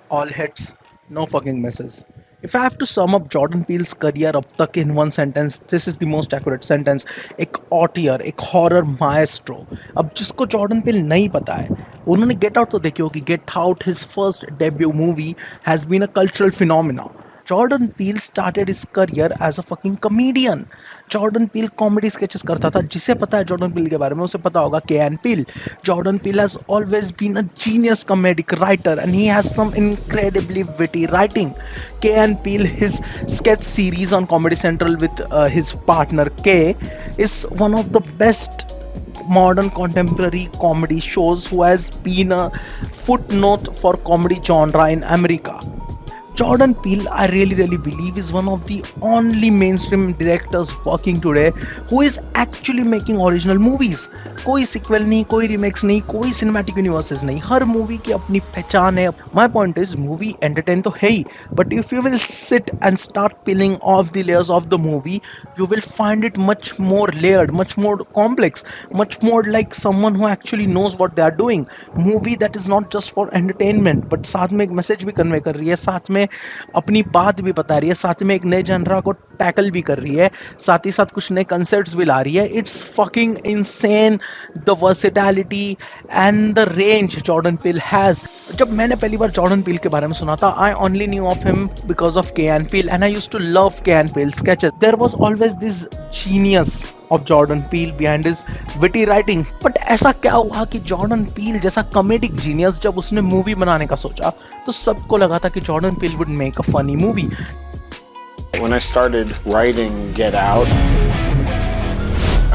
all hits, no fucking misses. If I have to sum up Jordan Peele's career up तक in one sentence, this is the most accurate sentence. एक auteur, एक horror maestro. अब जिसको Jordan Peele नहीं पता है, उन्होंने Get Out तो देखी होगी. Get Out, his first debut movie, has been a cultural phenomenon. Jordan Peele started his career as a fucking comedian. Jordan peel comedy sketches करता था. जिसे पता है जॉर्डन पील के बारे में, उसे पता होगा Key and Peele. Jordan Peele has always been a genius comedic writer and he has some incredibly witty writing. K.N. Peele, his sketch series on Comedy Central with his partner K, is one of the best modern contemporary comedy shows who has been a footnote for comedy genre in America. Jordan Peele, I really believe, is one of the only mainstream directors working today who is actually making original movies. कोई sequel नहीं, कोई remakes नहीं, कोई cinematic universes नहीं. हर movie की अपनी पहचान है. My point is, movie entertain तो है ही, but if you will sit and start peeling off the layers of the movie, you will find it much more layered, much more complex, much more like someone who actually knows what they are doing. Movie that is not just for entertainment, but साथ में एक message भी convey कर रही है, साथ में अपनी बात भी बता रही है, साथ में एक नए जनरा को टैकल भी कर रही है, साथ ही साथ कुछ नए कंसेप्ट्स भी ला रही है. It's fucking insane the versatility and the range Jordan Peele has. जब मैंने पहली बार जॉर्डन पील के बारे में सुना था, I only knew of him because of Key and Peele and I used to love Key and Peele sketches. There was always this genius of Jordan Peele behind his witty writing. But ऐसा क्या हुआ कि Jordan Peele जैसा comedic genius जब उसने movie बनाने का सोचा, तो सबको लगा था कि Jordan Peele would make a funny movie. When I started writing Get Out,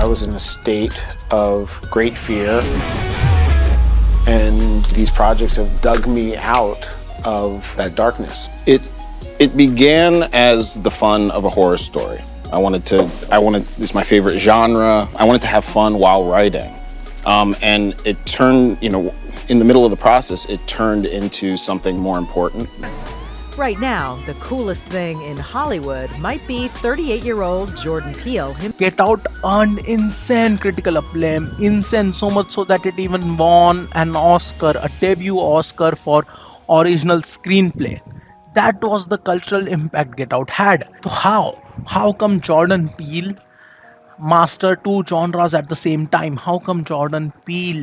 I was in a state of great fear, and these projects have dug me out of that darkness. It began as the fun of a horror story. It's my favorite genre. I wanted to have fun while writing. And it turned, in the middle of the process, it turned into something more important. Right now, the coolest thing in Hollywood might be 38-year-old Jordan Peele. Get Out earned insane critical acclaim, insane, so much so that it even won an Oscar, a debut Oscar for original screenplay. That was the cultural impact Get Out had. So how come Jordan Peele mastered two genres at the same time? How come Jordan Peele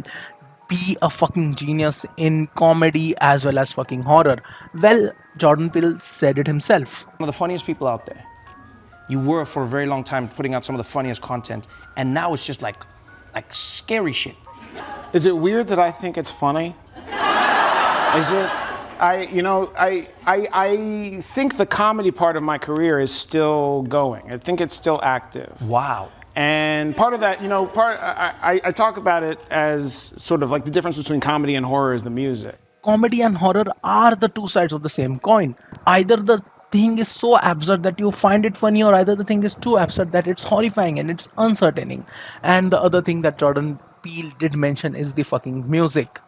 be a fucking genius in comedy as well as fucking horror? Well, Jordan Peele said it himself. One of the funniest people out there. You were for a very long time putting out some of the funniest content, and now it's just like scary shit. Is it weird that I think it's funny? Is it? I think the comedy part of my career is still going. I think it's still active. Wow. And part of that, I talk about it as sort of like the difference between comedy and horror is the music. Comedy and horror are the two sides of the same coin. Either the thing is so absurd that you find it funny, or either the thing is too absurd that it's horrifying and it's uncertaining. And the other thing that Jordan Peele did mention is the fucking music.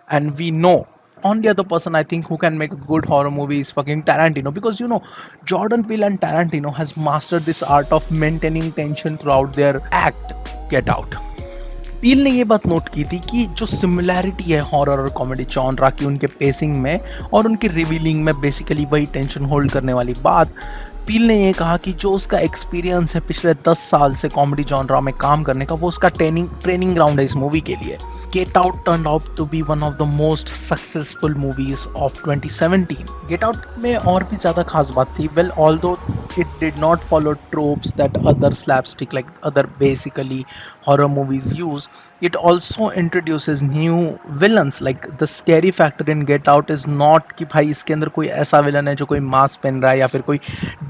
And we know only other person I think who can make a good horror movie is fucking Tarantino, because Jordan Peele and Tarantino has mastered this art of maintaining tension throughout their act. Get Out. पील ने ये बात note की थी कि जो similarity है horror और comedy genre की उनके पेसिंग में और उनकी रिवीलिंग में, बेसिकली वही टेंशन होल्ड करने वाली बात. पील ने ये कहा कि जो उसका एक्सपीरियंस है पिछले 10 साल से कॉमेडी जॉनरा में काम करने का, वो उसका ट्रेनिंग ग्राउंड है इस मूवी के लिए. Get Out turned out to be one of the most successful movies of 2017. Get Out में और भी ज़्यादा खास बात थी. Well, although it did not follow tropes that other slapstick like other basically horror movies use, it also introduces new villains. Like the scary factor in Get Out is not कि भाई इसके अंदर कोई ऐसा विलन है जो कोई mask पहन रहा है या फिर कोई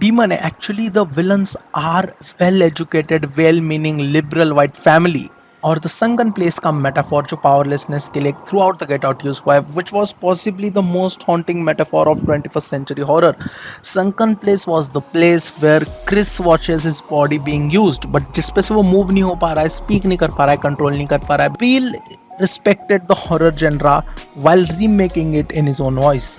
demon है. Actually the villains are well educated, well meaning liberal white family. और the sunken place का metaphor जो powerlessness के लिए throughout the Get Out use हुआ है, which was possibly the most haunting metaphor of 21st century horror. Sunken place was the place where Chris watches his body being used, but जिस पे से वो move नहीं हो पा रहा है, speak नहीं कर पा रहा है, control नहीं कर पा रहा है. Peele respected the horror genre while remaking it in his own voice.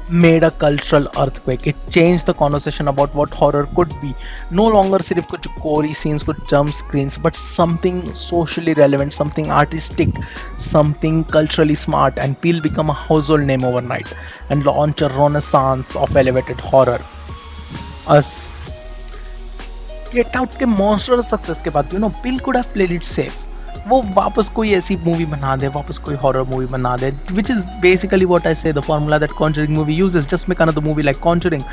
made a cultural earthquake. It changed the conversation about what horror could be. No longer सिर्फ कुछ gory scenes, कुछ jump screens, but something socially relevant, something artistic, something culturally smart. And Peel become a household name overnight and launch a renaissance of elevated horror. Us Get Out के monster success के बाद Peele could have played it safe. वो वापस कोई ऐसी movie बना दे, वापस कोई हॉरर मूवी बना दे, which is basically what I say the formula that Conjuring movie uses, just make another movie like Conjuring.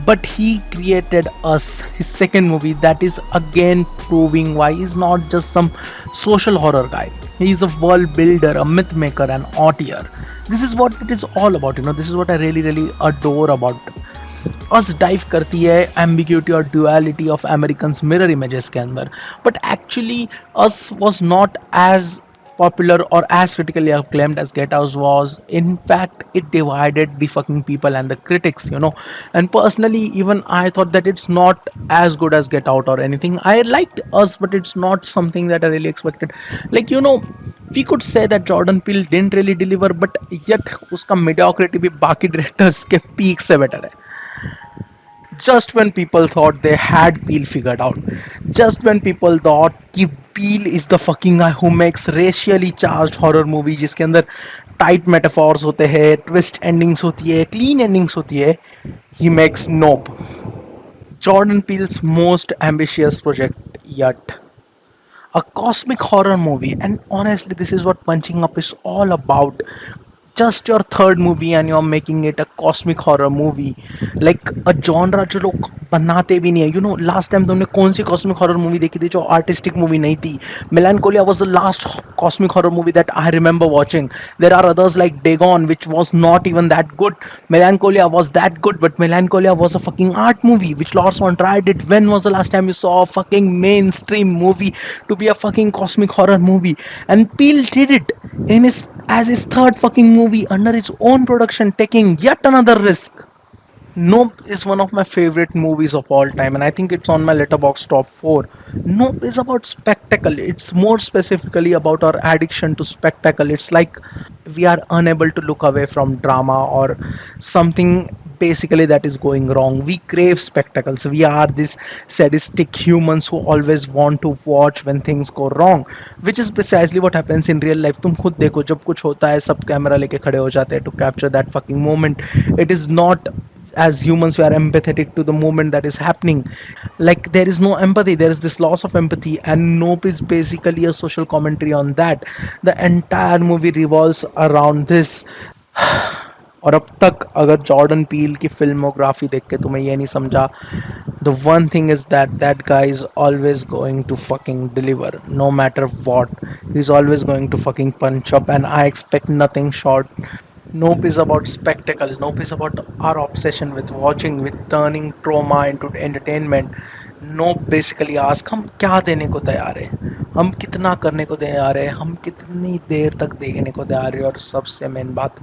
But he created us his second movie that is again proving why he is not just some social horror guy. He is a world builder, a myth maker, an auteur. This is what it is all about. This is what I really, really adore about us. Dive करती है ambiguity और duality of Americans mirror images के अंदर. But actually, us was not as popular or as critically acclaimed as Get Out was. In fact, it divided the fucking people and the critics. And personally, even I thought that it's not as good as Get Out or anything. I liked Us, but it's not something that I really expected. Like, we could say that Jordan Peele didn't really deliver, but yet उसका mediocrity भी बाकी directors के peak से better है. Just when people thought they had Peel figured out, just when people thought कि Peel is the fucking guy who makes racially charged horror movie जिसके अंदर tight metaphors होते हैं, twist endings होती है, clean endings होती है, he makes Nope, Jordan Peele's most ambitious project yet. A cosmic horror movie, and honestly, this is what Punching Up is all about. Just your third movie and you're making it a cosmic horror movie, like a genre जो लोग बनाते भी नहीं है. Last time तुमने कौन सी cosmic horror movie देखी थी जो artistic movie नहीं थी? Melancholia was the last cosmic horror movie that I remember watching. There are others like Dagon, which was not even that good. Melancholia was that good, but Melancholia was a fucking art movie which Lars von Trier did. When was the last time you saw a fucking mainstream movie to be a fucking cosmic horror movie? And Peele did it in his third fucking movie under his own production, taking yet another risk. Nope is one of my favorite movies of all time, and I think it's on my letterbox top 4. Nope is about spectacle. It's more specifically about our addiction to spectacle. It's like we are unable to look away from drama or something basically that is going wrong. We crave spectacles. We are these sadistic humans who always want to watch when things go wrong, which is precisely what happens in real life. तुम खुद देखो, जब कुछ होता है सब camera लेके खड़े हो जाते हैं to capture that fucking moment. It is not, as humans we are empathetic to the moment that is happening. Like, there is no empathy, there is this loss of empathy, and Nope is basically a social commentary on that. The entire movie revolves around this. और अब तक अगर Jordan पील की filmography देख के तुम्हें ये नहीं समझा, the one thing is that guy is always going to fucking deliver no matter what. He's always going to fucking punch up, and I expect nothing short. Nope is about spectacle. Nope is about our obsession with watching, with turning trauma into entertainment. Nope basically ask हम क्या देने को तैयार है, हम कितना करने को तैयार है, हम कितनी देर तक देखने को तैयार है, और सबसे मेन बात,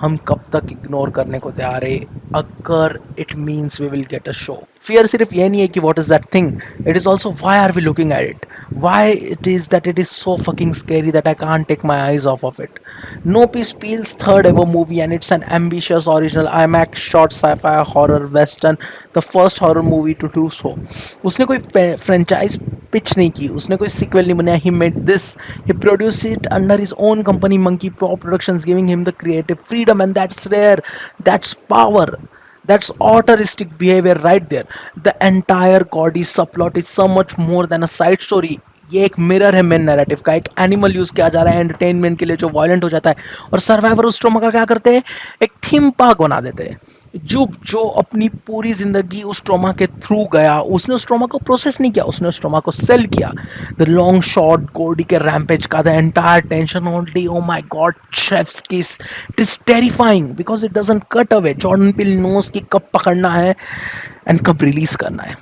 हम कब तक इग्नोर करने को तैयार है अगर it means we will get a show. Fear सिर्फ ये नहीं है कि what is that thing, it is also why are we looking at it, why it is that it is so fucking scary that I can't take my eyes off off it. Nope is Peele's third ever movie, and it's an ambitious original IMAX short sci-fi horror western, the first horror movie to do so. उसने कोई franchise pitch नहीं की, उसने कोई sequel नहीं बनाया. He made this, he produced it under his own company Monkey Paw Productions, giving him the creative freedom, and that's rare, that's power, that's altruistic behavior right there. The entire gaudy subplot is so much more than a side story. ये एक mirror है main narrative का. एक animal use किया जा रहा है entertainment के लिए जो वायलेंट हो जाता है, और सर्वाइवर उस ट्रॉमा का क्या करते हैं, एक थीम पार्क बना देते हैं. जो अपनी पूरी जिंदगी उस ट्रॉमा के थ्रू गया, उसने उस ट्रॉमा को प्रोसेस नहीं किया, उसने उस ट्रॉमा को सेल किया. द लॉन्ग शॉट गोडी के रैम्पेज का, the entire tension only, oh my god, chef's kiss, it is terrifying because it doesn't cut away. Jordan Peele knows कि कब पकड़ना है एंड कब रिलीज करना है.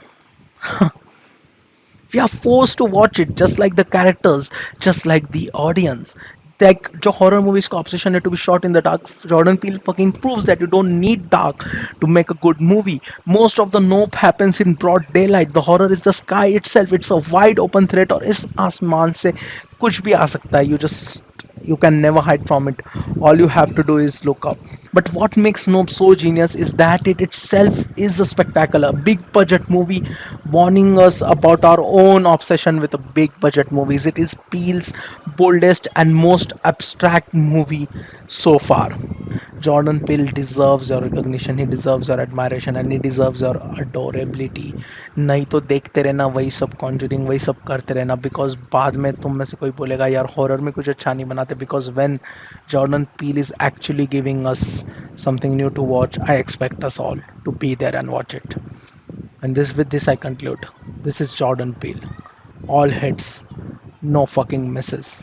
We are forced to watch it, just like the characters, just like the audience. Like जो horror movies का obsession है to be shot in the dark, Jordan Peele fucking proves that you don't need dark to make a good movie. Most of the Nope happens in broad daylight. The horror is the sky itself. It's a wide open threat, और इस आसमान से कुछ भी आ सकता है. You can never hide from it. All you have to do is look up. But what makes Nope so genius is that it itself is a spectacular, big budget movie warning us about our own obsession with the big budget movies. It is Peele's boldest and most abstract movie so far. Jordan Peele deserves your recognition, he deserves your admiration, and he deserves your adorability. नहीं तो देखते रहना वही सब Conjuring वही सब करते रहना, बिकॉज बाद में तुम में से कोई बोलेगा यार हॉरर में कुछ अच्छा नहीं बनाते. Because when Jordan Peele is actually giving us something new to watch, I expect us all to be there and watch it. And this with this I conclude. This is Jordan Peele. All hits, no fucking misses.